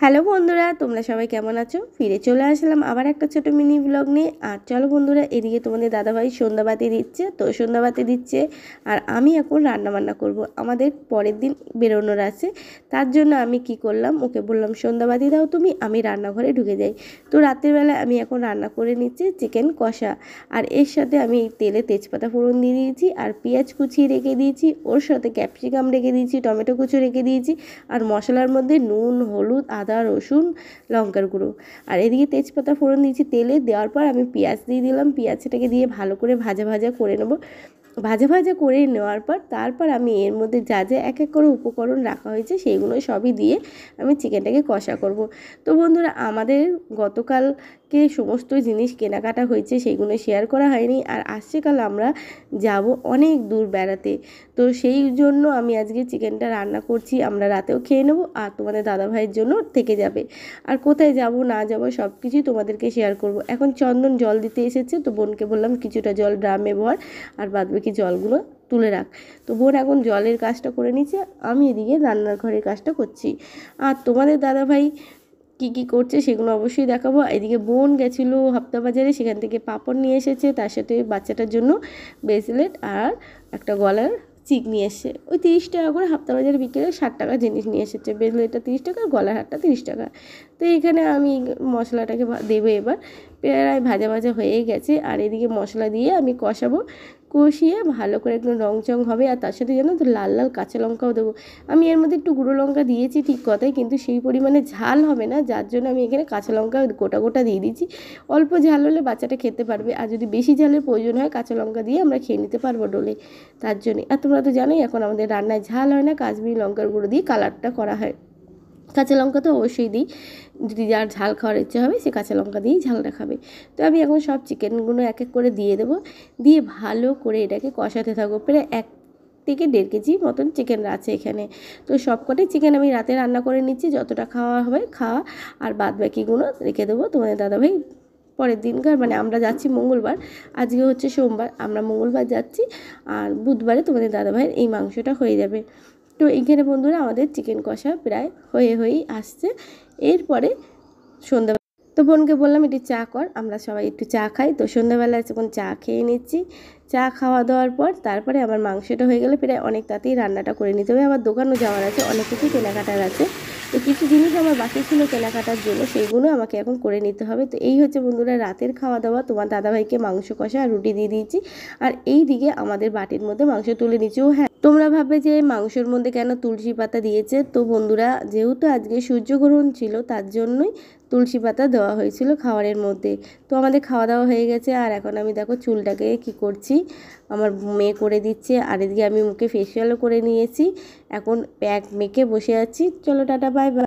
Hello বন্ধুরা, তোমরা সবাই কেমন আছো? ফিরে চলে আসলাম আবার একটা ছোট মিনি ব্লগ নিয়ে। আর চলো বন্ধুরা, এদিকে তোমাদের দাদাভাই সন্ধ্যাবাতি দিচ্ছে, তো সন্ধ্যাবাতি দিচ্ছে আর আমি এখন রান্নাবান্না করব। আমাদের পরের দিন বেরোনোর আছে, তার জন্য আমি কি করলাম, ওকে বললাম সন্ধ্যাবাতি দাও তুমি, আমি রান্নাঘরে ঢুকে যাই। তো রাত্রিবেলা আমি এখন রান্না করে নিচ্ছি চিকেন কষা। আর এর সাথে আমি তেলে তেজপাতা ফোড়ন দিয়ে দিয়েছি আর পেঁয়াজ কুচিয়ে রেখে দিয়েছি, ওর সাথে ক্যাপসিকাম রেখে দিয়েছি, টমেটো কুচি রেখে দিয়েছি। আর মশলার মধ্যে নুন, হলুদ, আদা, রসুন, লঙ্কার গুঁড়ো। আর এদিকে তেজপাতা ফোড়ন দিয়েছি। তেলে দেওয়ার পর আমি পেঁয়াজ দিয়ে দিলাম। পেঁয়াজটাকে দিয়ে ভালো করে ভাজা ভাজা করে নেব। ভাজা ভাজা করে নেওয়ার পর তারপর আমি এর মধ্যে যা যা এক এক করে উপকরণ রাখা হয়েছে সেইগুলো সবই দিয়ে আমি চিকেনটাকে কষা করব। তো বন্ধুরা, আমাদের গতকালকে সমস্ত জিনিস কেনাকাটা হয়েছে, সেইগুলো শেয়ার করা হয়নি। আর আসছে কাল আমরা যাব অনেক দূর বেড়াতে, তো সেই জন্য আমি আজকে চিকেনটা রান্না করছি। আমরা রাতেও খেয়ে নেবো আর তোমাদের দাদাভাইয়ের জন্য থেকে যাবে। আর কোথায় যাব না যাব সব কিছুই তোমাদেরকে শেয়ার করব। এখন চন্দন জল দিতে এসেছে, তো বোনকে বললাম কিছুটা জল ড্রামে ভর আর বাদবাকি জলগুলো তুলে রাখ। তো বোন এখন জলের কাজটা করে নিচ্ছে, আমি এদিকে রান্নার ঘরের কাজটা করছি। আর তোমাদের দাদাভাই কি কি করছে সেগুলো অবশ্যই দেখাবো। এদিকে বোন গেছিলো হাপ্তা বাজারে, সেখান থেকে পাঁপড় নিয়ে এসেছে, তার সাথে বাচ্চাটার জন্য ব্রেসলেট আর একটা গলার চিক নিয়ে এসছে। ওই 30 টাকা করে হাপ্তা বাজারে বিকেলে 60 টাকা জিনিস নিয়ে এসেছে। ব্রেসলেটটা 30 টাকা, গলার হারটা 30 টাকা। তো এইখানে আমি মশলাটাকে দেবো এবার। প্রায় ভাজা ভাজা হয়ে গেছে আর এদিকে মশলা দিয়ে আমি কষাবো। কষিয়ে ভালো করে একদম রং চং হবে। আর তার সাথে জানো তো লাল লাল কাঁচা লঙ্কাও দেবো। আমি এর মধ্যে একটু গুঁড়ো লঙ্কা দিয়েছি ঠিক কথাই, কিন্তু সেই পরিমাণে ঝাল হবে না, যার জন্য আমি এখানে কাঁচা লঙ্কা গোটা গোটা দিয়ে দিচ্ছি। অল্প ঝাল হলে বাচ্চাটা খেতে পারবে, আর যদি বেশি ঝালের প্রয়োজন হয় কাঁচা লঙ্কা দিয়ে আমরা খেয়ে নিতে পারবো ডোলে, তার জন্যে। আর তোমরা তো জানোই এখন আমাদের রান্নায় ঝাল হয় না, কাশ্মীরি লঙ্কার গুঁড়ো দিয়ে কালারটা করা হয়। কাঁচা লঙ্কা তো অবশ্যই দিই, যদি যার ঝাল খাওয়ার ইচ্ছে হবে সে কাঁচা লঙ্কা দিয়েই ঝালটা খাবে। তো আমি এখন সব চিকেনগুলো এক এক করে দিয়ে দেবো, দিয়ে ভালো করে এটাকে কষাতে থাকবো। প্রায় 1 থেকে 1.5 কেজি মতন চিকেন আছে এখানে। তো সবকটাই চিকেন আমি রাতে রান্না করে নিচ্ছি, যতটা খাওয়া হবে খাওয়া, আর বাদ বাকিগুলো রেখে দেবো তোমাদের দাদাভাই পরের দিনকার। মানে আমরা যাচ্ছি মঙ্গলবার, আজকে হচ্ছে সোমবার, আমরা মঙ্গলবার যাচ্ছি আর বুধবারে তোমাদের দাদাভাইয়ের এই মাংসটা হয়ে যাবে। তো এইখানে বন্ধুরা আমাদের চিকেন কষা প্রায় হয়েই আসছে। এরপরে সন্ধ্যা, তো বোনকে বললাম একটু চা কর, আমরা সবাই একটু চা খাই। তো সন্ধ্যাবেলায় যখন চা খেয়ে নিচ্ছি, চা খাওয়া দাওয়ার পর তারপরে আমার মাংসটা হয়ে গেলে প্রায় অনেক তাড়াতাড়ি রান্নাটা করে নিতে হবে। আবার দোকানও যাওয়ার আছে, অনেক কিছু কেনাকাটার আছে। তো কিছু জিনিস আমার বাকি ছিল কেনাকাটার জন্য, সেইগুলো আমাকে এখন করে নিতে হবে। তো এই হচ্ছে বন্ধুরা রাতের খাওয়া দাওয়া। তোমার দাদাভাইকে মাংস কষা আর রুটি দিয়ে দিয়েছি, আর এই দিকে আমাদের বাটির মধ্যে মাংস তুলে নিচ্ছি। ও হ্যাঁ, তোমরা ভাববে যে মাংসের মধ্যে কেন তুলসী পাতা দিয়েছে। তো বন্ধুরা, যেহেতু আজকে সূর্যগ্রহণ ছিল তার জন্যই তুলসী পাতা দেওয়া হয়েছিল খাবারের মধ্যে। তো আমাদের খাওয়া দাওয়া হয়ে গেছে, আর এখন আমি দেখো চুলটাকে কি করছি, আমার মেয়ে করে দিচ্ছে। আর এদিকে আমি মুখে ফেসিয়ালও করে নিয়েছি, এখন প্যাক মেখে বসে আছি। চলো টাটা, বাই বাই।